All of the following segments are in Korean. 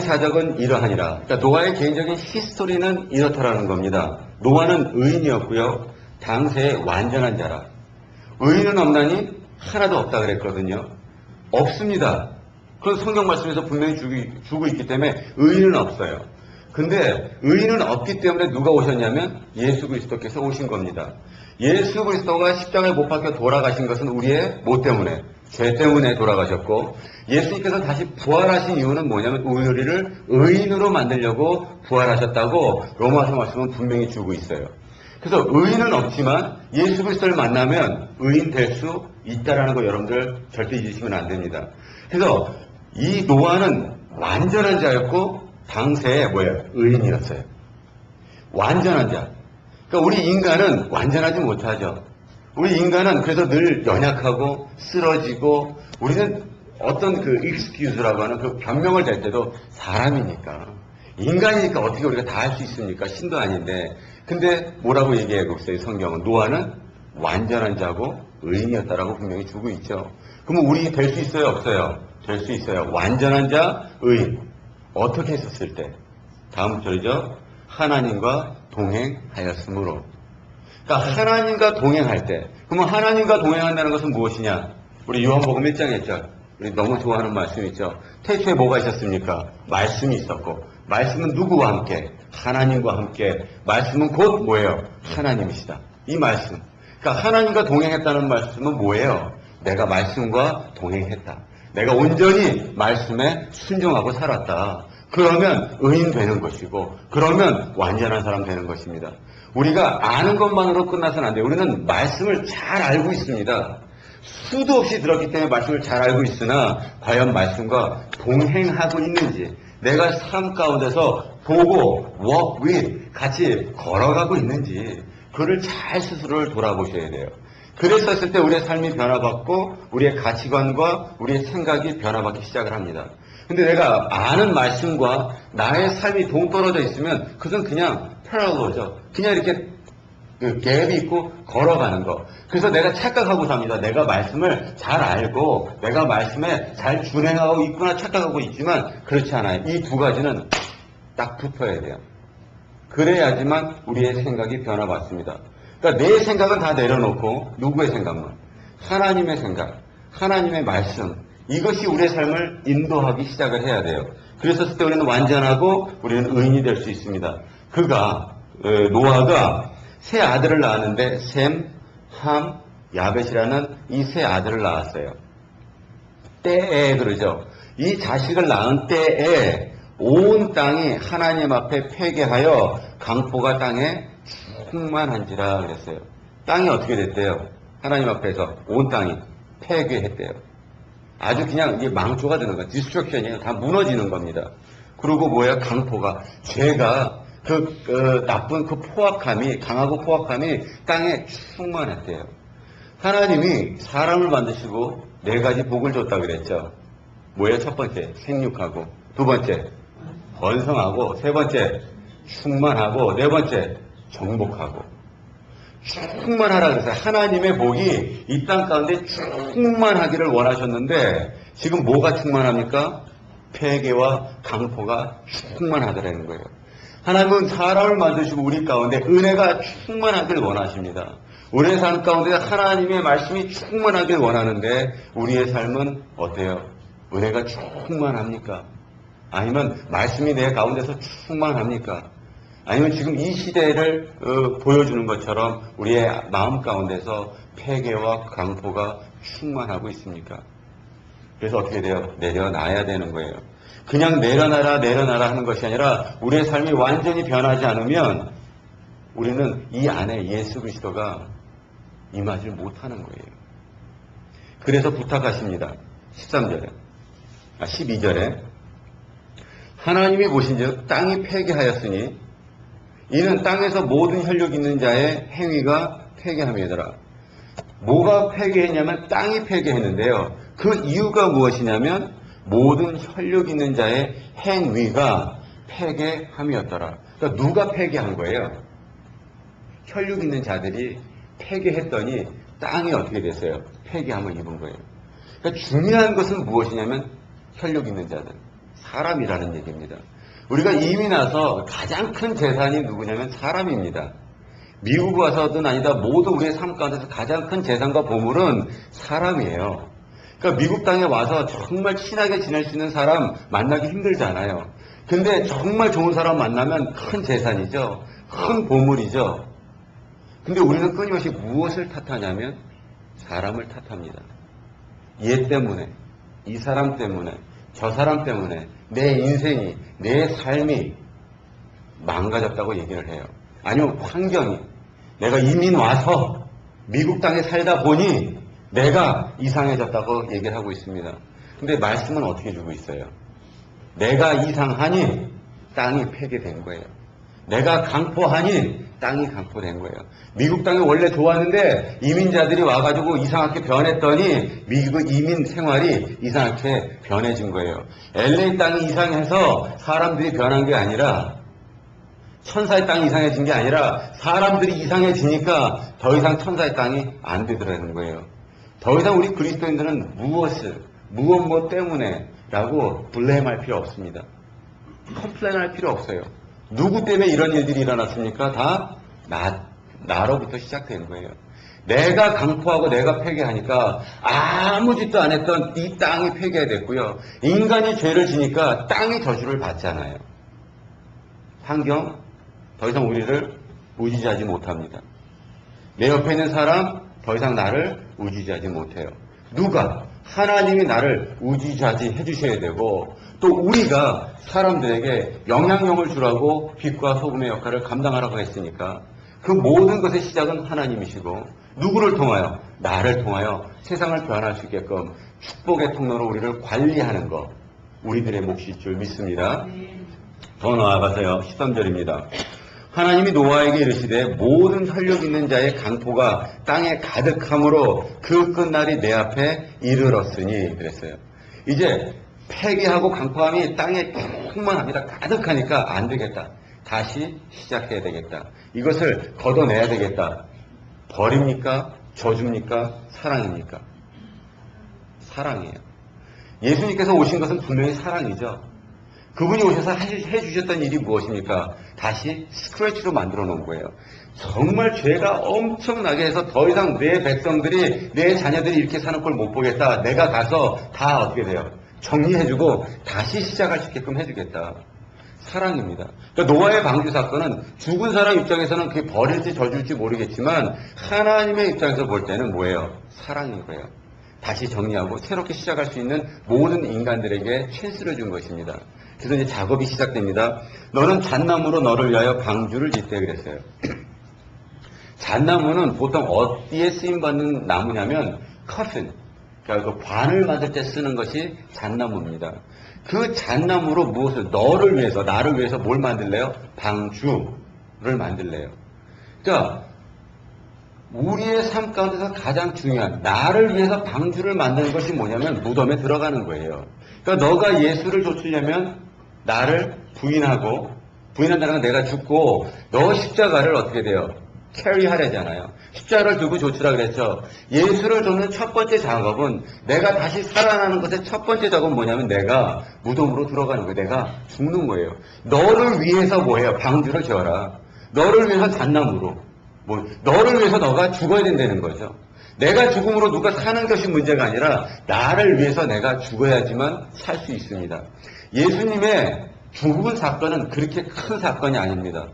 사적은 이러하니라. 그러니까 노아의 개인적인 히스토리는 이렇다라는 겁니다. 노아는 의인이었고요. 당세의 완전한 자라. 의인은 없나니 하나도 없다 그랬거든요. 없습니다. 그건 성경 말씀에서 분명히 주고 있기 때문에 의인은 없어요. 근데 의인은 없기 때문에 누가 오셨냐면 예수 그리스도께서 오신 겁니다. 예수 그리스도가 십자가에 못 박혀 돌아가신 것은 우리의 뭐 때문에? 죄 때문에 돌아가셨고, 예수님께서 다시 부활하신 이유는 뭐냐면 우리를 의인으로 만들려고 부활하셨다고 로마서 말씀은 분명히 주고 있어요. 그래서 의인은 없지만 예수 그리스도를 만나면 의인 될 수 있다라는 거 여러분들 절대 잊으시면 안 됩니다. 그래서 이 노아는 완전한 자였고 당세에 뭐예요? 의인이었어요. 완전한 자. 그러니까 우리 인간은 완전하지 못하죠. 우리 인간은 그래서 늘 연약하고 쓰러지고, 우리는 어떤 그 excuse라고 하는 그 변명을 댈 때도 사람이니까, 인간이니까 어떻게 우리가 다 할 수 있습니까? 신도 아닌데. 근데 뭐라고 얘기하고 있어요? 성경은 노아는 완전한 자고 의인이었다라고 분명히 주고 있죠. 그러면 우리 될 수 있어요? 없어요? 될 수 있어요. 완전한 자, 의인. 어떻게 했었을 때? 다음 절이죠. 하나님과 동행하였으므로. 그러니까 하나님과 동행할 때. 그러면 하나님과 동행한다는 것은 무엇이냐? 우리 요한복음 1장 1절. 우리 너무 좋아하는 말씀 있죠. 태초에 뭐가 있었습니까? 말씀이 있었고, 말씀은 누구와 함께? 하나님과 함께. 말씀은 곧 뭐예요? 하나님이시다. 이 말씀. 그러니까 하나님과 동행했다는 말씀은 뭐예요? 내가 말씀과 동행했다. 내가 온전히 말씀에 순종하고 살았다. 그러면 의인 되는 것이고, 그러면 완전한 사람 되는 것입니다. 우리가 아는 것만으로 끝나서는 안 돼요. 우리는 말씀을 잘 알고 있습니다. 수도 없이 들었기 때문에 말씀을 잘 알고 있으나 과연 말씀과 동행하고 있는지, 내가 삶 가운데서 보고 walk with, 같이 걸어가고 있는지, 그를 잘 스스로를 돌아보셔야 돼요. 그랬었을 때 우리의 삶이 변화받고 우리의 가치관과 우리의 생각이 변화받기 시작을 합니다. 근데 내가 아는 말씀과 나의 삶이 동떨어져 있으면 그것은 그냥 패러로죠. 그냥 이렇게 그 갭이 있고 걸어가는 거. 그래서 내가 착각하고 삽니다. 내가 말씀을 잘 알고 내가 말씀에 잘 준행하고 있구나 착각하고 있지만 그렇지 않아요. 이 두 가지는 딱 붙어야 돼요. 그래야지만 우리의 생각이 변화받습니다. 그러니까 내 생각은 다 내려놓고 누구의 생각만? 하나님의 생각, 하나님의 말씀, 이것이 우리의 삶을 인도하기 시작을 해야 돼요. 그랬었을 때 우리는 완전하고 우리는 의인이 될 수 있습니다. 노아가 세 아들을 낳았는데 셈, 함, 야벳이라는 이 세 아들을 낳았어요. 때에 그러죠. 이 자식을 낳은 때에 온 땅이 하나님 앞에 회개하여 강포가 땅에 충만한지라 그랬어요. 땅이 어떻게 됐대요? 하나님 앞에서 온 땅이 폐괴했대요. 아주 그냥 이게 망조가 되는 거야. 디스트럭션이 다 무너지는 겁니다. 그리고 뭐야? 강포가, 죄가 나쁜 그 포악함이, 강하고 포악함이 땅에 충만했대요. 하나님이 사람을 만드시고 네 가지 복을 줬다 그랬죠. 뭐예요? 첫 번째, 생육하고, 두 번째, 번성하고, 세 번째, 충만하고, 네 번째, 정복하고. 충만하라 그래서 하나님의 복이 이 땅 가운데 충만하기를 원하셨는데 지금 뭐가 충만합니까? 폐괴와 강포가 충만하더라는 거예요. 하나님은 사람을 만드시고 우리 가운데 은혜가 충만하길 원하십니다. 우리의 삶 가운데 하나님의 말씀이 충만하길 원하는데 우리의 삶은 어때요? 은혜가 충만합니까? 아니면 말씀이 내 가운데서 충만합니까? 아니면 지금 이 시대를 보여주는 것처럼 우리의 마음 가운데서 폐괴와 강포가 충만하고 있습니까? 그래서 어떻게 돼요? 내려놔야 되는 거예요. 그냥 내려놔라 하는 것이 아니라 우리의 삶이 완전히 변하지 않으면 우리는 이 안에 예수 그리스도가 임하지 못하는 거예요. 그래서 부탁하십니다. 12절에 하나님이 보신즉 땅이 폐괴하였으니 이는 땅에서 모든 혈육 있는 자의 행위가 폐괴함이더라. 뭐가 폐괴했냐면 땅이 폐괴했는데요. 그 이유가 무엇이냐면 모든 혈육 있는 자의 행위가 폐괴함이었더라. 그러니까 누가 폐괴한 거예요? 혈육 있는 자들이 폐괴했더니 땅이 어떻게 됐어요? 폐괴함을 입은 거예요. 그러니까 중요한 것은 무엇이냐면 혈육 있는 자들, 사람이라는 얘기입니다. 우리가 이민 와서 가장 큰 재산이 누구냐면 사람입니다. 미국 와서든 아니다 모두 우리의 삶 가운데서 가장 큰 재산과 보물은 사람이에요. 그러니까 미국 땅에 와서 정말 친하게 지낼 수 있는 사람 만나기 힘들잖아요. 근데 정말 좋은 사람 만나면 큰 재산이죠. 큰 보물이죠. 근데 우리는 끊임없이 무엇을 탓하냐면 사람을 탓합니다. 얘 때문에, 이 사람 때문에, 저 사람 때문에 내 인생이, 내 삶이 망가졌다고 얘기를 해요. 아니면 환경이, 내가 이민 와서 미국 땅에 살다 보니 내가 이상해졌다고 얘기를 하고 있습니다. 근데 말씀은 어떻게 주고 있어요? 내가 이상하니 땅이 폐괴된 거예요. 내가 강포하니 땅이 강포된 거예요. 미국 땅이 원래 좋았는데 이민자들이 와가지고 이상하게 변했더니 미국 이민 생활이 이상하게 변해진 거예요. LA 땅이 이상해서 사람들이 변한 게 아니라, 천사의 땅이 이상해진 게 아니라 사람들이 이상해지니까 더 이상 천사의 땅이 안 되더라는 거예요. 더 이상 우리 그리스도인들은 무엇 때문에 라고 블레임할 필요 없습니다. 컴플레인할 필요 없어요. 누구 때문에 이런 일들이 일어났습니까? 다 나로부터 시작된 거예요. 내가 강포하고 내가 폐괴하니까 아무 짓도 안 했던 이 땅이 폐괴됐고요. 인간이 죄를 지니까 땅이 저주를 받잖아요. 환경 더 이상 우리를 우지지하지 못합니다. 내 옆에 있는 사람 더 이상 나를 우지지하지 못해요. 누가? 하나님이 나를 우지지하지 해주셔야 되고, 또 우리가 사람들에게 영향력을 주라고 빛과 소금의 역할을 감당하라고 했으니까 그 모든 것의 시작은 하나님이시고, 누구를 통하여? 나를 통하여 세상을 변할 수 있게끔 축복의 통로로 우리를 관리하는 것, 우리들의 몫일 줄 믿습니다. 더 나아가서요, 13절입니다. 하나님이 노아에게 이르시되 모든 혈육 있는 자의 강포가 땅에 가득함으로 그 끝날이 내 앞에 이르렀으니 그랬어요. 이제 폐기하고 강포함이 땅에 충만합니다. 가득하니까 안 되겠다. 다시 시작해야 되겠다. 이것을 걷어내야 되겠다. 벌입니까? 저주입니까? 사랑입니까? 사랑이에요. 예수님께서 오신 것은 분명히 사랑이죠. 그분이 오셔서 해주셨던 일이 무엇입니까? 다시 스크래치로 만들어 놓은 거예요. 정말 죄가 엄청나게 해서 더 이상 내 백성들이, 내 자녀들이 이렇게 사는 걸 못 보겠다. 내가 가서 다 어떻게 돼요? 정리해주고 다시 시작할 수 있게끔 해주겠다. 사랑입니다. 그러니까 노아의 방주 사건은 죽은 사람 입장에서는 그게 벌일지 저줄지 모르겠지만 하나님의 입장에서 볼 때는 뭐예요? 사랑인 거예요. 다시 정리하고 새롭게 시작할 수 있는 모든 인간들에게 찬스를 준 것입니다. 그래서 이제 작업이 시작됩니다. 너는 잣나무로 너를 위하여 방주를 짓되 그랬어요. 잣나무는 보통 어디에 쓰임받는 나무냐면 커튼, 그러니까 그 관을 만들 때 쓰는 것이 잣나무입니다. 그 잣나무로 무엇을, 너를 위해서, 나를 위해서 뭘 만들래요? 방주를 만들래요. 그러니까 우리의 삶 가운데서 가장 중요한, 나를 위해서 방주를 만드는 것이 뭐냐면 무덤에 들어가는 거예요. 그러니까 너가 예수를 좇으려면 나를 부인한다는 건 내가 죽고, 너 십자가를 어떻게 돼요? 캐리하려잖아요. 십자가를 들고 좇으라 그랬죠. 예수를 좇는 첫 번째 작업은, 내가 다시 살아나는 것의 첫 번째 작업은 뭐냐면 내가 무덤으로 들어가는 거예요. 내가 죽는 거예요. 너를 위해서 뭐예요? 방주를 지어라. 너를 위해서 잣나무로. 너를 위해서 너가 죽어야 된다는 거죠. 내가 죽음으로 누가 사는 것이 문제가 아니라 나를 위해서 내가 죽어야지만 살 수 있습니다. 예수님의 죽은 사건은 그렇게 큰 사건이 아닙니다.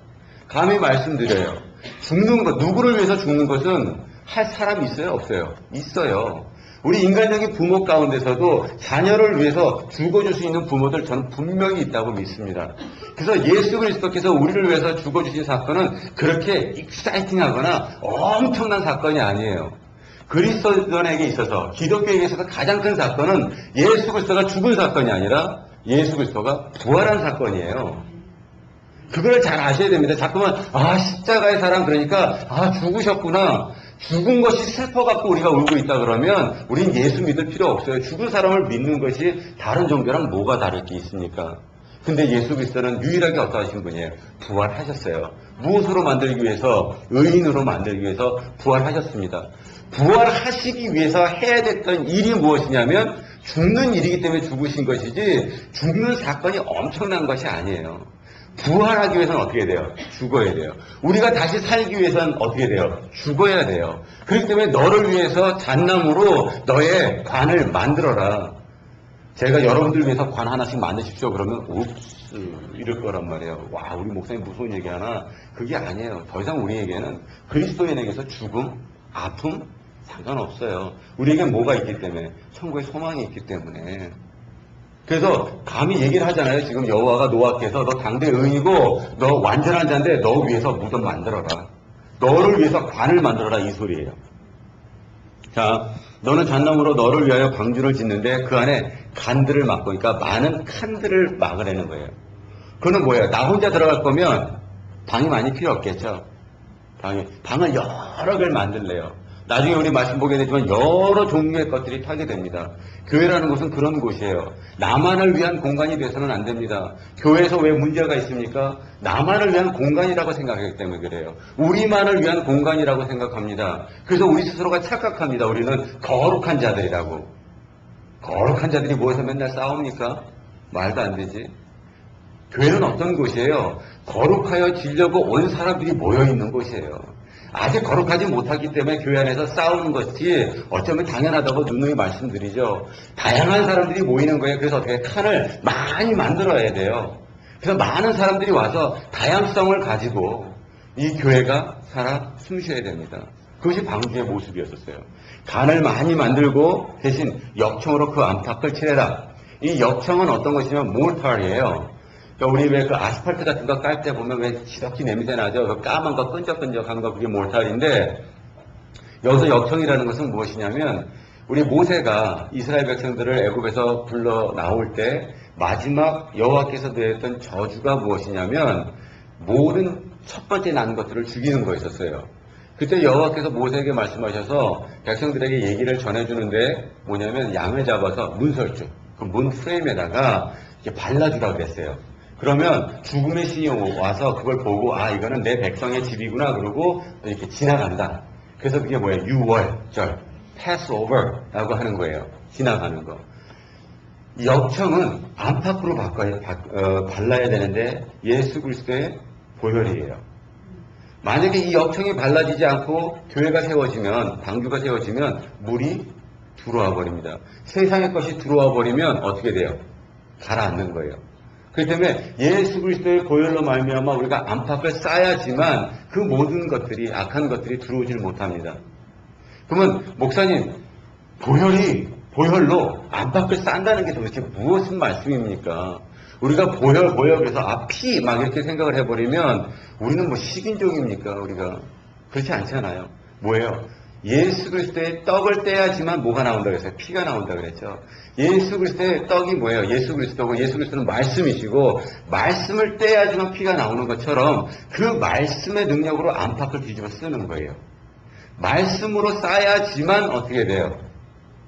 감히 말씀드려요. 죽는 것, 누구를 위해서 죽는 것은 할 사람이 있어요? 없어요? 있어요. 우리 인간적인 부모 가운데서도 자녀를 위해서 죽어줄 수 있는 부모들 저는 분명히 있다고 믿습니다. 그래서 예수 그리스도께서 우리를 위해서 죽어주신 사건은 그렇게 익사이팅하거나 엄청난 사건이 아니에요. 그리스도인에게 있어서, 기독교에게 있어서 가장 큰 사건은 예수 그리스도가 죽은 사건이 아니라 예수 그리스도가 부활한 사건이에요. 그걸 잘 아셔야 됩니다. 자꾸만 십자가의 사랑, 그러니까 죽으셨구나, 죽은 것이 슬퍼갖고 우리가 울고 있다 그러면 우린 예수 믿을 필요 없어요. 죽은 사람을 믿는 것이 다른 종교랑 뭐가 다를 게 있습니까? 근데 예수 그리스도는 유일하게 어떠하신 분이에요? 부활하셨어요. 무엇으로 만들기 위해서? 의인으로 만들기 위해서 부활하셨습니다. 부활하시기 위해서 해야 됐던 일이 무엇이냐면 죽는 일이기 때문에 죽으신 것이지 죽는 사건이 엄청난 것이 아니에요. 부활하기 위해서는 어떻게 돼요? 죽어야 돼요. 우리가 다시 살기 위해서는 어떻게 돼요? 죽어야 돼요. 그렇기 때문에 너를 위해서 잣나무로 너의 관을 만들어라. 제가 여러분들 위해서 관 하나씩 만드십시오. 그러면 옵스 이럴 거란 말이에요. 와, 우리 목사님 무서운 얘기 하나. 그게 아니에요. 더 이상 우리에게는 그리스도인에게서 죽음, 아픔 상관없어요. 우리에게 뭐가 있기 때문에? 천국의 소망이 있기 때문에. 그래서 감히 얘기를 하잖아요. 지금 여호와가 노아께서 너 당대 의인이고 너 완전한 자인데 너 위해서 무덤 만들어라. 너를 위해서 관을 만들어라 이 소리예요. 자, 너는 잣나무로 너를 위하여 방주를 짓는데 그 안에 간들을 막고, 그러니까 많은 칸들을 막으라는 거예요. 그거는 뭐예요? 나 혼자 들어갈 거면 방이 많이 필요 없겠죠. 방을 여러 개를 만들래요. 나중에 우리 말씀 보게 되지만 여러 종류의 것들이 타게 됩니다. 교회라는 곳은 그런 곳이에요. 나만을 위한 공간이 돼서는 안 됩니다. 교회에서 왜 문제가 있습니까? 나만을 위한 공간이라고 생각하기 때문에 그래요. 우리만을 위한 공간이라고 생각합니다. 그래서 우리 스스로가 착각합니다. 우리는 거룩한 자들이라고. 거룩한 자들이 모여서 맨날 싸웁니까? 말도 안 되지. 교회는 어떤 곳이에요? 거룩하여 지려고 온 사람들이 모여있는 곳이에요. 아직 거룩하지 못하기 때문에 교회 안에서 싸우는 것이 어쩌면 당연하다고 누누이 말씀드리죠. 다양한 사람들이 모이는 거예요. 그래서 어떻게 칸을 많이 만들어야 돼요. 그래서 많은 사람들이 와서 다양성을 가지고 이 교회가 살아 숨쉬어야 됩니다. 그것이 방주의 모습이었었어요. 간을 많이 만들고 대신 역청으로 그 안팎을 칠해라. 이 역청은 어떤 것이냐면 몰탈이에요. 그러니까 우리 왜 그 아스팔트 같은 거 깔 때 보면 왜 지독히 냄새 나죠? 그 까만 거 끈적끈적한 거 그게 몰탈인데, 여기서 역청이라는 것은 무엇이냐면 우리 모세가 이스라엘 백성들을 애굽에서 불러 나올 때 마지막 여호와께서 내렸던 저주가 무엇이냐면 모든 첫 번째 난 것들을 죽이는 거였었어요. 그때 여호와께서 모세에게 말씀하셔서 백성들에게 얘기를 전해주는데 뭐냐면 양을 잡아서 문설주, 그 문 프레임에다가 이렇게 발라주라고 그랬어요. 그러면 죽음의 신이 와서 그걸 보고 아 이거는 내 백성의 집이구나 그러고 이렇게 지나간다. 그래서 그게 뭐예요? 유월절, Passover라고 하는 거예요. 지나가는 거. 역청은 안팎으로 발라야 되는데 예수 그리스도의 보혈이에요. 만약에 이 역청이 발라지지 않고 교회가 세워지면, 방주가 세워지면 물이 들어와 버립니다. 세상의 것이 들어와 버리면 어떻게 돼요? 가라앉는 거예요. 그렇기 때문에 예수 그리스도의 보혈로 말미암아 우리가 안팎을 쌓아야지만 그 모든 것들이, 악한 것들이 들어오질 못합니다. 그러면 목사님, 보혈로 안팎을 쌓는다는 게 도대체 무엇인 말씀입니까? 우리가 보혈 그래서 피 막 이렇게 생각을 해버리면 우리는 뭐 식인종입니까? 우리가 그렇지 않잖아요. 뭐예요? 예수 그리스도의 떡을 떼야지만 뭐가 나온다 그랬어요? 피가 나온다 그랬죠. 예수 그리스도의 떡이 뭐예요? 예수 그리스도고 예수 그리스도는 말씀이시고 말씀을 떼야지만 피가 나오는 것처럼 그 말씀의 능력으로 안팎을 뒤집어 쓰는 거예요. 말씀으로 쌓아야지만 어떻게 돼요?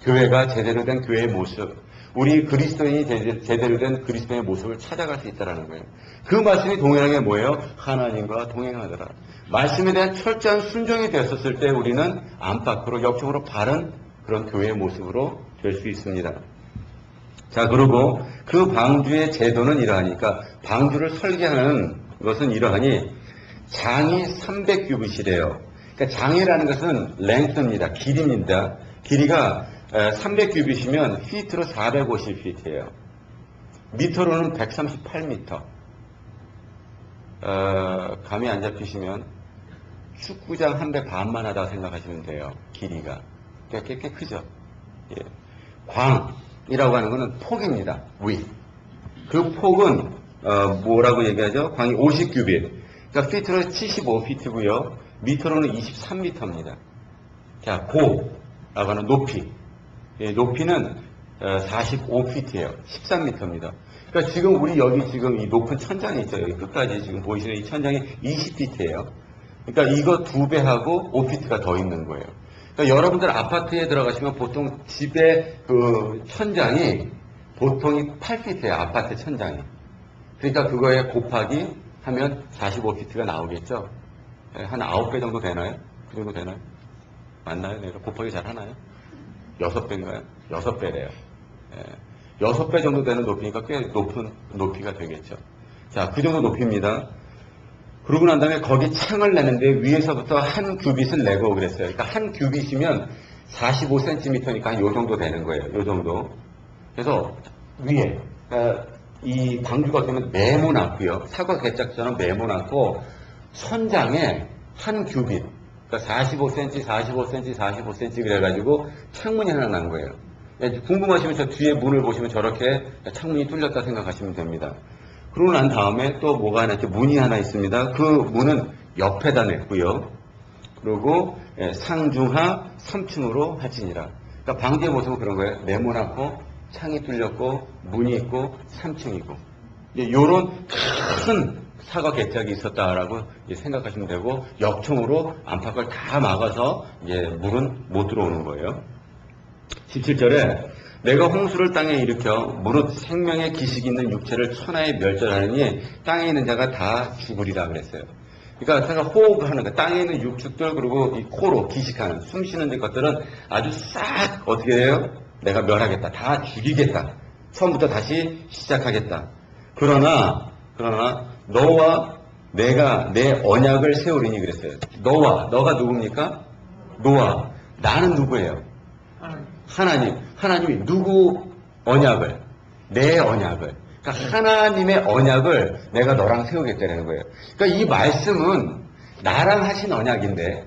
교회가 제대로 된 교회의 모습, 우리 그리스도인이 제대로 된 그리스도의 모습을 찾아갈 수 있다는 거예요. 그 말씀이 동일하게 뭐예요? 하나님과 동행하더라. 말씀에 대한 철저한 순종이 되었을 때 우리는 안팎으로 역적으로 바른 그런 교회의 모습으로 될 수 있습니다. 자, 그리고 그 방주의 제도는 이러하니까 방주를 설계하는 것은 이러하니 장이 300규빗이래요. 그러니까 장이라는 것은 랭스입니다. 길이입니다. 길이가 300규빗이면 피트로 450피트예요. 미터로는 138미터. 감이 안 잡히시면 축구장 한 배 반만 하다고 생각하시면 돼요. 길이가. 꽤 크죠. 예. 광이라고 하는 것은 폭입니다. 위. 그 폭은 뭐라고 얘기하죠? 광이 50규빗. 그러니까 피트로 75피트고요. 미터로는 23미터입니다. 자, 고라고 하는 높이. 예, 높이는 45피트예요. 13미터입니다. 그러니까 지금 우리 여기 지금 이 높은 천장이 있죠. 여기 끝까지 지금 보이시는 이 천장이 20피트예요. 그러니까 이거 2배 하고 5피트가 더 있는 거예요. 그러니까 여러분들 아파트에 들어가시면 보통 집의 그 천장이 보통이 8피트예요. 아파트 천장이. 그러니까 그거에 곱하기 하면 45피트가 나오겠죠. 한 9배 정도 되나요? 그 정도 되나요? 맞나요? 내가 곱하기 잘 하나요? 6배인가요? 6배래요. 6배 정도 되는 높이니까 꽤 높은 높이가 되겠죠. 자, 그 정도 높이입니다. 그러고 난 다음에 거기 창을 내는데 위에서부터 한 규빗을 내고 그랬어요. 그러니까 한 규빗이면 45cm니까 한 요 정도 되는 거예요. 요 정도. 그래서 위에 이 방주가 어떻게 보면 네모났고요. 사과 개짝처럼 네모났고 선장에 한 규빗, 그러니까 45cm, 45cm, 45cm 그래가지고 창문이 하나 난 거예요. 궁금하시면 저 뒤에 문을 보시면 저렇게 창문이 뚫렸다 생각하시면 됩니다. 그러고 난 다음에 또 뭐가 하나 있죠? 문이 하나 있습니다. 그 문은 옆에다 냈고요. 그리고 상중하 3층으로 하지니라. 그러니까 방주의 모습은 그런 거예요. 네모나고 창이 뚫렸고 문이 있고 3층이고 이런 큰 사과 개짝이 있었다라고 생각하시면 되고 역청으로 안팎을 다 막아서 물은 못 들어오는 거예요. 17절에 내가 홍수를 땅에 일으켜 무릇 생명의 기식이 있는 육체를 천하에 멸절하느니 땅에 있는 자가 다 죽으리라 그랬어요. 그러니까 제가 호흡하는 거, 땅에 있는 육축들 그리고 이 코로 기식하는 숨 쉬는 것들은 아주 싹 어떻게 돼요? 내가 멸하겠다. 다 죽이겠다. 처음부터 다시 시작하겠다. 그러나 너와 내가 내 언약을 세우리니 그랬어요. 너가 누굽니까? 노아. 나는 누구예요? 하나님이 누구 언약을? 내 언약을. 그러니까 하나님의 언약을 내가 너랑 세우겠다는 거예요. 그러니까 이 말씀은 나랑 하신 언약인데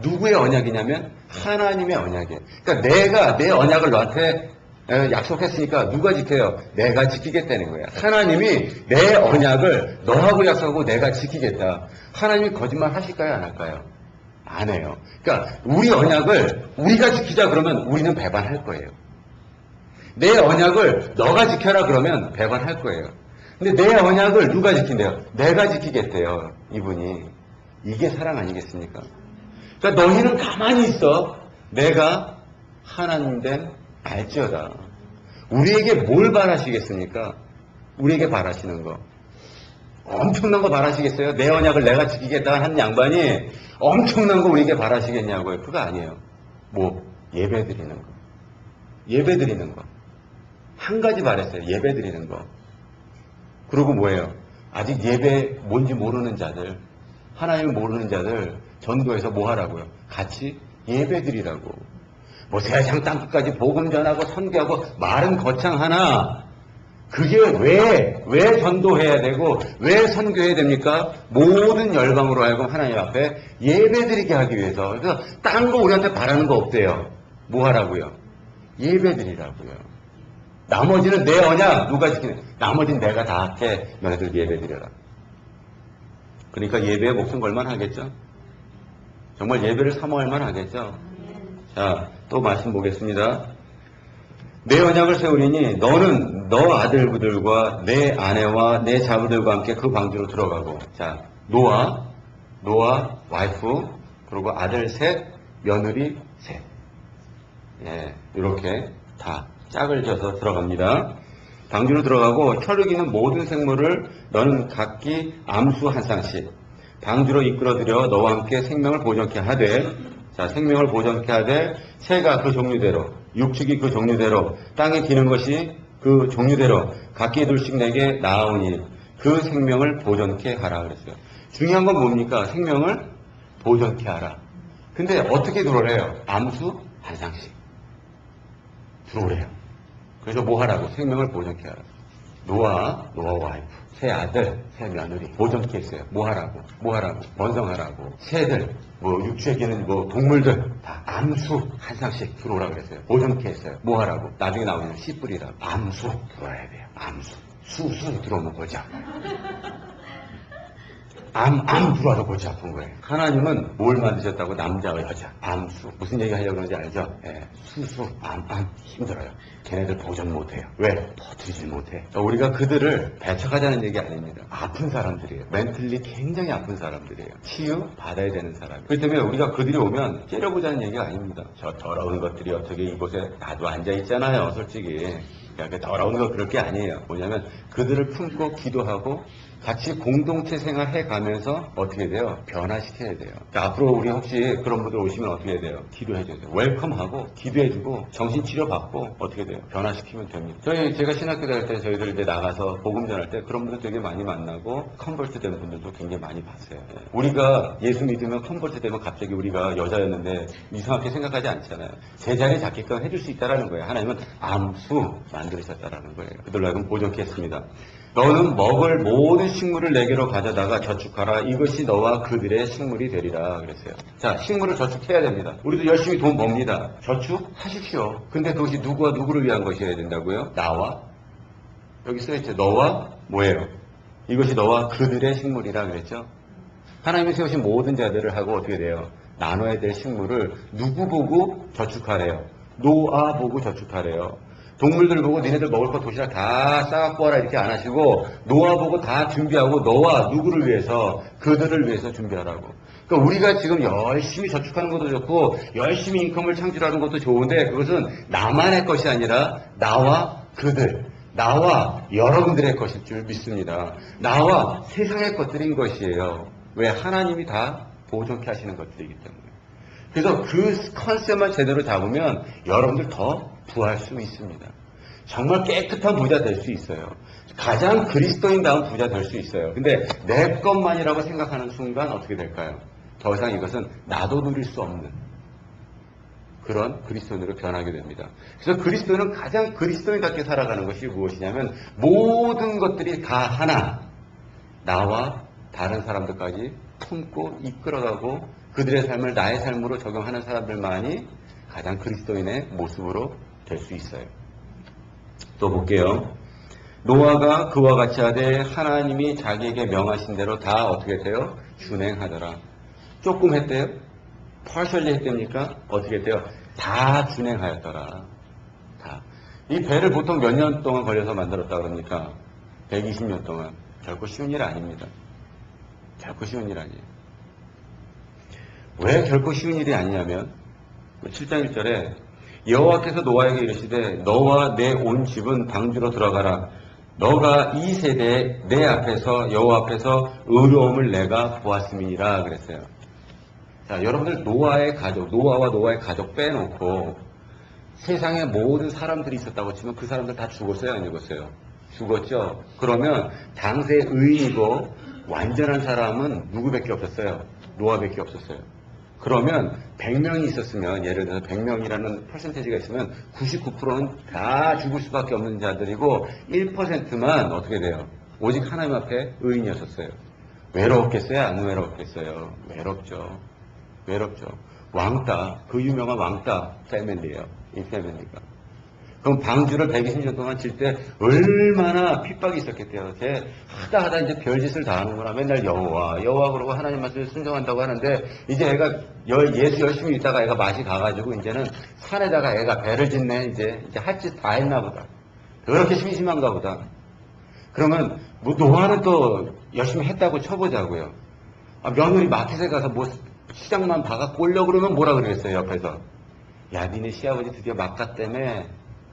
누구의 언약이냐면 하나님의 언약이에요. 그러니까 내가 내 언약을 너한테 약속했으니까 누가 지켜요? 내가 지키겠다는 거예요. 하나님이 내 언약을 너하고 약속하고 내가 지키겠다. 하나님이 거짓말 하실까요? 안 할까요? 안 해요. 그러니까 우리 언약을 우리가 지키자 그러면 우리는 배반할 거예요. 내 언약을 너가 지켜라 그러면 배반할 거예요. 근데 내 언약을 누가 지킨대요? 내가 지키겠대요. 이분이. 이게 사랑 아니겠습니까? 그러니까 너희는 가만히 있어. 내가 하나님 된 알지어다. 우리에게 뭘 바라시겠습니까? 우리에게 바라시는 거. 엄청난 거 바라시겠어요? 내 언약을 내가 지키겠다 한 양반이 엄청난 거 우리에게 바라시겠냐고요. 그거 아니에요. 예배 드리는 거. 예배 드리는 거. 한 가지 바랬어요. 예배 드리는 거. 그리고 뭐예요? 아직 예배 뭔지 모르는 자들, 하나님을 모르는 자들 전도해서 뭐 하라고요? 같이 예배 드리라고. 세상 땅끝까지 복음 전하고 선교하고 말은 거창하나 그게 왜 전도해야 되고 왜 선교해야 됩니까? 모든 열방으로 하여금 하나님 앞에 예배드리게 하기 위해서. 그래서 딴 거 우리한테 바라는 거 없대요. 뭐 하라고요? 예배드리라고요. 나머지는 내 언약 누가 지키는? 나머지는 내가 다 할게. 너네들 예배드려라. 그러니까 예배에 목숨 걸만 하겠죠? 정말 예배를 사모할 만 하겠죠? 자, 또 말씀 보겠습니다. 내 언약을 세우리니 너는 너 아들들과 내 아내와 내 자부들과 함께 그 방주로 들어가고. 자, 노아 와이프 그리고 아들 셋, 며느리 셋. 이렇게 다 짝을 져서 들어갑니다. 방주로 들어가고 혈육이는 모든 생물을 너는 각기 암수 한 쌍씩 방주로 이끌어들여 너와 함께 생명을 보존케 하되. 자, 생명을 보존케 하되 새가 그 종류대로 육축이 그 종류대로 땅에 기는 것이 그 종류대로 각기 둘씩 내게 나아오니 그 생명을 보존케 하라 그랬어요. 중요한 건 뭡니까? 생명을 보존케 하라. 근데 어떻게 들어오래요? 암수 한 쌍씩 들어오래요. 그래서 뭐 하라고? 생명을 보존케 하라. 노아 와이프, 새 아들, 새 며느리 보존케 했어요. 뭐 하라고? 번성하라고. 새들, 육지에 기는 동물들 다 암수 한 쌍씩 들어오라 그랬어요. 보존케 했어요. 뭐 하라고? 나중에 나오는 씨 뿌리라고. 암수 들어와야 돼요. 암수. 수 들어오면 골치 아파. 암 들어와서 골치 아픈 거예요. 하나님은 뭘 만드셨다고? 남자와 여자. 암수. 무슨 얘기 하려고 그러는지 알죠? 수수, 암 힘들어요. 걔네들 보존 못해요. 왜? 버티질 못해. 우리가 그들을 배척하자는 얘기 아닙니다. 아픈 사람들이에요. 멘틀리 굉장히 아픈 사람들이에요. 치유 받아야 되는 사람. 그렇기 때문에 우리가 그들이 오면 째려보자는 얘기가 아닙니다. 저 더러운 것들이 어떻게 이곳에 나도 앉아있잖아요. 솔직히. 그러니까 어려운 거 그럴 게 아니에요. 뭐냐면 그들을 품고 기도하고 같이 공동체 생활해 가면서 어떻게 돼요? 변화시켜야 돼요. 그러니까 앞으로 우리 혹시 그런 분들 오시면 어떻게 돼요? 기도해 줘야 돼요. 웰컴하고 기도해주고 정신치료 받고 어떻게 돼요? 변화시키면 됩니다. 제가 신학교 다닐 때 저희들 이제 나가서 복음 전할 때 그런 분들 되게 많이 만나고 컨버트 된 분들도 굉장히 많이 봤어요. 우리가 예수 믿으면 컨버트 되면 갑자기 우리가 여자였는데 이상하게 생각하지 않잖아요. 제자리 잡게끔 해줄 수 있다라는 거예요. 하나님은 암수 만들으셨다라는 거예요. 그들로 하여금 보존케 했습니다. 너는 먹을 모든 식물을 내게로 가져다가 저축하라. 이것이 너와 그들의 식물이 되리라 그랬어요. 자, 식물을 저축해야 됩니다. 우리도 열심히 돈 법니다. 저축하십시오. 근데 그것이 누구와 누구를 위한 것이어야 된다고요? 나와? 여기 써있죠. 너와 뭐예요? 이것이 너와 그들의 식물이라 그랬죠. 하나님이 세우신 모든 자들을 하고 어떻게 돼요? 나눠야 될 식물을 누구 보고 저축하래요? 노아 보고 저축하래요. 동물들 보고 니네들 먹을 거 도시락 다 싸갖고 와라 이렇게 안 하시고 노아 보고 다 준비하고 너와 누구를 위해서? 그들을 위해서 준비하라고. 그러니까 우리가 지금 열심히 저축하는 것도 좋고 열심히 인컴을 창출하는 것도 좋은데 그것은 나만의 것이 아니라 나와 그들, 나와 여러분들의 것일 줄 믿습니다. 나와 세상의 것들인 것이에요. 왜? 하나님이 다 보존케 하시는 것들이기 때문에. 그래서 그 컨셉만 제대로 잡으면 여러분들 더 부할 수 있습니다. 정말 깨끗한 부자 될 수 있어요. 가장 그리스도인다운 부자 될 수 있어요. 근데 내 것만이라고 생각하는 순간 어떻게 될까요? 더 이상 이것은 나도 누릴 수 없는 그런 그리스도인으로 변하게 됩니다. 그래서 그리스도인은 가장 그리스도인답게 살아가는 것이 무엇이냐면 모든 것들이 다 하나, 나와 다른 사람들까지 품고 이끌어가고 그들의 삶을 나의 삶으로 적용하는 사람들만이 가장 그리스도인의 모습으로 될 수 있어요. 또 볼게요. 노아가 그와 같이 하되 하나님이 자기에게 명하신 대로 다 어떻게 돼요? 준행하더라. 조금 했대요? partially 했답니까? 어떻게 돼요? 다 준행하였더라. 다. 이 배를 보통 몇 년 동안 걸려서 만들었다 그럽니까? 120년 동안. 결코 쉬운 일 아닙니다. 결코 쉬운 일 아니에요. 왜 결코 쉬운 일이 아니냐면 7장 1절에 여호와께서 노아에게 이르시되 너와 내 온 집은 방주로 들어가라. 너가 이 세대에 내 앞에서 여호와 앞에서 의로움을 내가 보았음이니라 그랬어요. 자, 여러분들 노아의 가족, 노아와 노아의 가족 빼놓고 세상에 모든 사람들이 있었다고 치면 그 사람들 다 죽었어요, 안 죽었어요? 죽었죠. 그러면 당대 의인이고 완전한 사람은 누구밖에 없었어요? 노아밖에 없었어요. 그러면 100명이 있었으면 예를 들어서 100명이라는 퍼센테이지가 있으면 99%는 다 죽을 수밖에 없는 자들이고 1%만 어떻게 돼요? 오직 하나님 앞에 의인이었었어요. 외로웠겠어요? 안 외로웠겠어요? 외롭죠. 외롭죠. 왕따, 그 유명한 왕따 패밀리예요. 이 패밀리가. 그럼 방주를 120년 동안 칠 때 얼마나 핍박이 있었겠대요. 걔 하다 이제 별짓을 다 하는구나. 맨날 여호와 그러고 하나님 말씀을 순종한다고 하는데 이제 애가 예수 열심히 있다가 애가 맛이 가가지고 이제는 산에다가 애가 배를 짓네. 이제 할 짓 다 했나 보다. 그렇게 심심한가 보다. 그러면 뭐 노아는 또 열심히 했다고 쳐보자고요. 며느리 마켓에 가서 뭐 시장만 봐갖고 오려고 그러면 뭐라 그러겠어요, 옆에서. 야, 니네 시아버지 드디어 막갔다며.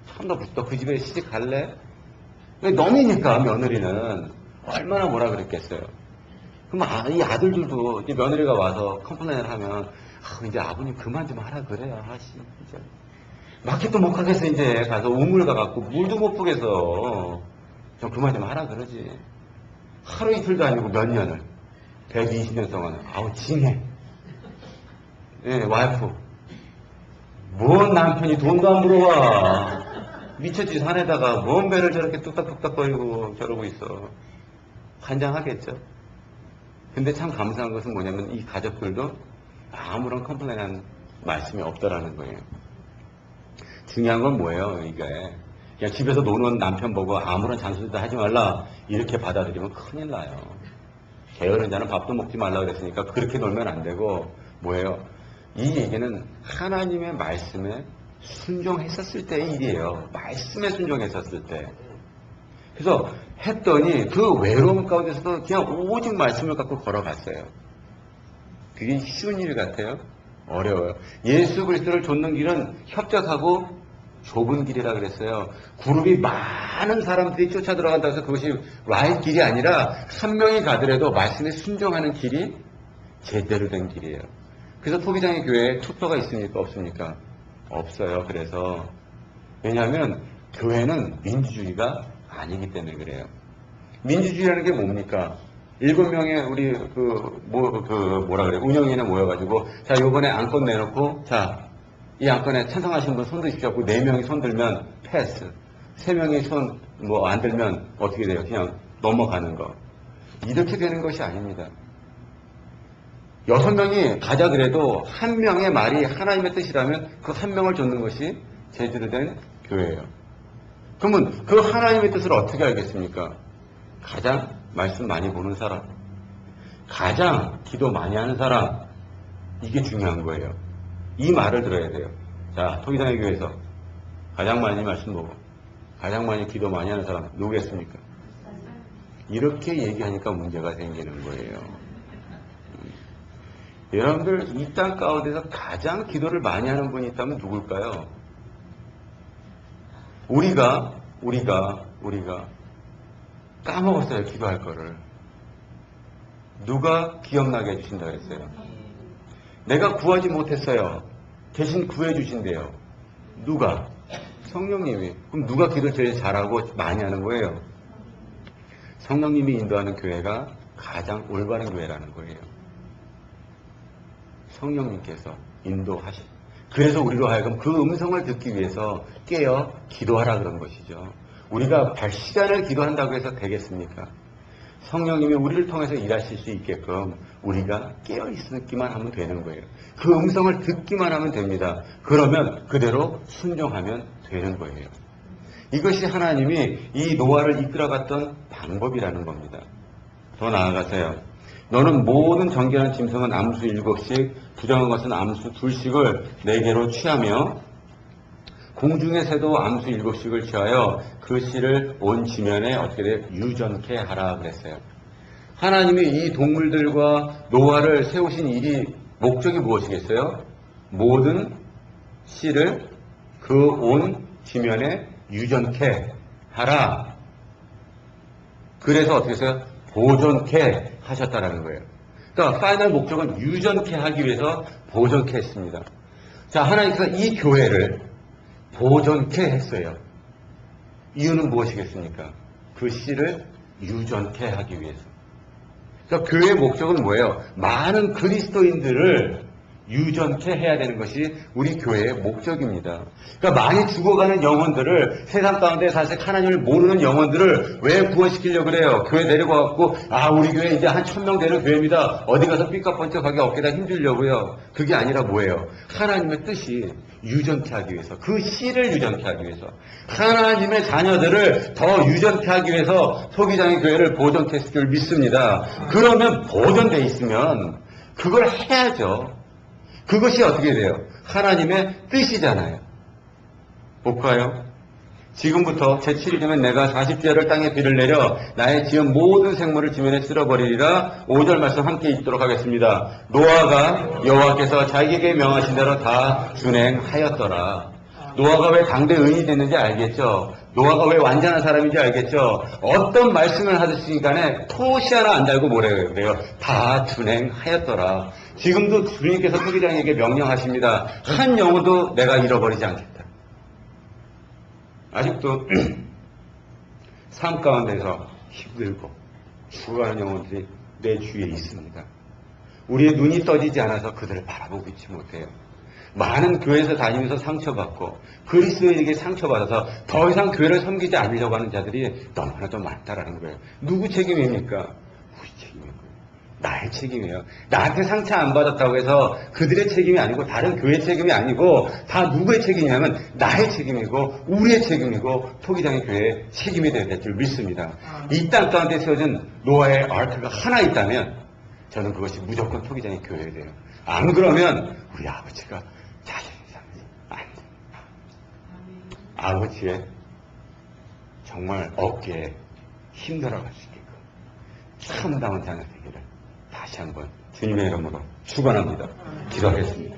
참, 너 그 집에 시집 갈래? 놈이니까, 며느리는. 얼마나 뭐라 그랬겠어요. 그럼 이 아들들도 이제 며느리가 와서 컴플레인을 하면, 이제 아버님 그만 좀 하라 그래요. 진짜. 마켓도 못 가겠어, 이제. 가서 우물 가갖고 물도 못 부겠어. 좀 그만 좀 하라 그러지. 하루 이틀도 아니고 몇 년을. 120년 동안. 징해. 예, 와이프. 뭔 남편이 돈도 안 물어와. 미쳤지, 산에다가 뭔 배를 저렇게 뚝딱뚝딱거리고 저러고 있어. 환장하겠죠. 근데 참 감사한 것은 뭐냐면 이 가족들도 아무런 컴플레인한 말씀이 없더라는 거예요. 중요한 건 뭐예요, 이게. 그냥 집에서 노는 남편 보고 아무런 잔소리도 하지 말라. 이렇게 받아들이면 큰일 나요. 게으른 자는 밥도 먹지 말라 그랬으니까 그렇게 놀면 안 되고, 뭐예요? 이 얘기는 하나님의 말씀에 순종했었을 때의 일이에요. 말씀에 순종했었을 때. 그래서 했더니 그 외로움 가운데서도 그냥 오직 말씀을 갖고 걸어갔어요. 그게 쉬운 일 같아요? 어려워요. 예수 그리스도를 좇는 길은 협착하고 좁은 길이라 그랬어요. 그룹이 많은 사람들이 쫓아 들어간다고 해서 그것이 와의 길이 아니라 한 명이 가더라도 말씀에 순종하는 길이 제대로 된 길이에요. 그래서 토기장의 교회에 투표가 있습니까? 없습니까? 없어요. 그래서 왜냐하면 교회는 민주주의가 아니기 때문에 그래요. 민주주의라는 게 뭡니까? 7명의 우리 뭐라 그래 운영위원회 모여가지고 자 요번에 안건 내놓고 자 이 안건에 찬성하시는 분 손 드십시오 하고 4명이 손 들면 패스, 3명이 손 뭐 안 들면 어떻게 돼요? 그냥 넘어가는 거. 이렇게 되는 것이 아닙니다. 6명이 가자 그래도 한 명의 말이 하나님의 뜻이라면 그 한 명을 좇는 것이 제대로 된 교회예요. 그러면 그 하나님의 뜻을 어떻게 알겠습니까? 가장 말씀 많이 보는 사람, 가장 기도 많이 하는 사람, 이게 중요한 거예요. 이 말을 들어야 돼요. 자, 토기장의 교회에서 가장 많이 말씀 보고 가장 많이 기도 많이 하는 사람 누구겠습니까? 이렇게 얘기하니까 문제가 생기는 거예요. 여러분들 이 땅 가운데서 가장 기도를 많이 하는 분이 있다면 누굴까요? 우리가 까먹었어요. 기도할 거를. 누가 기억나게 해주신다 그랬어요? 내가 구하지 못했어요. 대신 구해주신대요. 누가? 성령님이. 그럼 누가 기도 제일 잘하고 많이 하는 거예요? 성령님이 인도하는 교회가 가장 올바른 교회라는 거예요. 성령님께서 인도하시. 그래서 우리로 하여금 그 음성을 듣기 위해서 깨어 기도하라 그런 것이죠. 우리가 시간을 기도한다고 해서 되겠습니까? 성령님이 우리를 통해서 일하실 수 있게끔 우리가 깨어있기만 하면 되는 거예요. 그 음성을 듣기만 하면 됩니다. 그러면 그대로 순종하면 되는 거예요. 이것이 하나님이 이 노아를 이끌어갔던 방법이라는 겁니다. 더 나아가서요. 너는 모든 정결한 짐승은 암수 7씩, 부정한 것은 암수 2씩을 4개로 취하며 공중의 새도 암수 7씩을 취하여 그 씨를 온 지면에 어떻게 돼? 유전케 하라 그랬어요. 하나님이 이 동물들과 노아를 세우신 일이 목적이 무엇이겠어요? 모든 씨를 그 온 지면에 유전케 하라. 그래서 어떻게 했어요? 보존케 하셨다라는 거예요. 그러니까 파이널 목적은 유전케 하기 위해서 보존케 했습니다. 자, 하나님께서 이 교회를 보존케 했어요. 이유는 무엇이겠습니까? 그 씨를 유전케 하기 위해서. 그러니까 교회의 목적은 뭐예요? 많은 그리스도인들을 유전케 해야 되는 것이 우리 교회의 목적입니다. 그러니까 많이 죽어가는 영혼들을, 세상 가운데 사실 하나님을 모르는 영혼들을 왜 구원시키려고 그래요? 교회 내려가갖고 우리 교회 이제 한 1000명 되는 교회입니다. 어디 가서 삐까뻔쩍하게 어깨다 힘주려고요. 그게 아니라 뭐예요? 하나님의 뜻이 유전케 하기 위해서, 그 씨를 유전케 하기 위해서, 하나님의 자녀들을 더 유전케 하기 위해서 토기장의 교회를 보존케 했을 줄 믿습니다. 그러면 보존돼 있으면 그걸 해야죠. 그것이 어떻게 돼요? 하나님의 뜻이잖아요. 볼까요? 지금부터 제7일 되면 내가 40제를 땅에 비를 내려 나의 지은 모든 생물을 지면에 쓸어버리리라. 5절 말씀 함께 읽도록 하겠습니다. 노아가 여호와께서 자기에게 명하신 대로 다 준행하였더라. 노아가 왜 당대 의인이 됐는지 알겠죠? 노아가 왜 완전한 사람인지 알겠죠? 어떤 말씀을 하듯이 간에 토시 하나 안 달고 뭐래요? 그래요? 다 준행하였더라. 지금도 주님께서 토기장에게 명령하십니다. 한 영혼도 내가 잃어버리지 않겠다. 아직도 삶 가운데서 힘들고 죽어가는 영혼들이 내 주위에 있습니다. 우리의 눈이 떠지지 않아서 그들을 바라보고 있지 못해요. 많은 교회에서 다니면서 상처받고 그리스도인에게 상처받아서 더 이상 교회를 섬기지 않으려고 하는 자들이 너무나도 많다라는 거예요. 누구 책임입니까? 우리 책임이고 나의 책임이에요. 나한테 상처 안 받았다고 해서 그들의 책임이 아니고 다른 교회 책임이 아니고 다 누구의 책임이냐면 나의 책임이고 우리의 책임이고 토기장의 교회의 책임이 될 줄 믿습니다. 이 땅 가운데 세워진 노아의 아크가 하나 있다면 저는 그것이 무조건 토기장의 교회에 돼요. 안 그러면 우리 아버지가 자신이 안 돼. 아버지의 정말 어깨에 힘들어갈 수 있게끔 참다운 자녀 되기를 다시 한번 주님의 이름으로 축원합니다. 기도하겠습니다.